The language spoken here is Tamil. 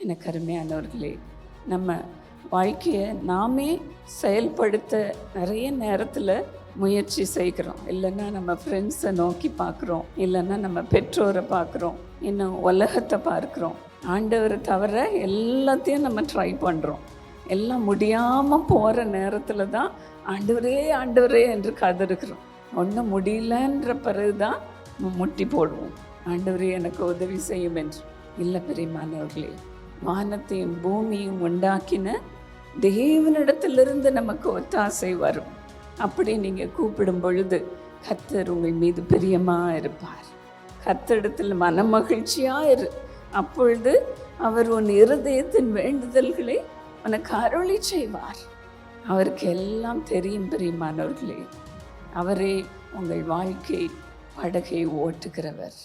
எனக்கு அருமையானவர்களே, நம்ம வாழ்க்கையை நாமே செயல்படுத்த நிறைய நேரத்தில் முயற்சி செய்கிறோம். இல்லைன்னா நம்ம ஃப்ரெண்ட்ஸை நோக்கி பார்க்குறோம், இல்லைன்னா நம்ம பெற்றோரை பார்க்குறோம், இன்னும் உலகத்தை பார்க்குறோம். ஆண்டவரை தவிர எல்லாத்தையும் நம்ம ட்ரை பண்ணுறோம். எல்லாம் முடியாமல் போகிற நேரத்தில் தான் ஆண்டவரே ஆண்டவரே என்று கதறுகிறோம். ஒன்றும் முடியலன்ற பிறகு தான் முட்டி போடுவோம், ஆண்டவரே எனக்கு உதவி செய்யும் என்று. இல்லை பிரியமானவர்களே, வானத்தையும் பூமியும் உண்டாக்கின தேவனிடத்திலிருந்து நமக்கு ஒத்தாசை வரும். அப்படி நீங்கள் கூப்பிடும் பொழுது கர்த்தர் உங்கள் மீது பிரியமாக இருப்பார். கர்த்தரிடத்தில் மனமகிழ்ச்சியாக இரு. அப்பொழுது அவர் உன் இருதயத்தின் வேண்டுதல்களை உனக்கு அருளி செய்வார். அவருக்கு எல்லாம் தெரியும் பிரியமானவர்களே. அவரே உங்கள் வாழ்க்கை படகை ஓட்டுகிறவர்.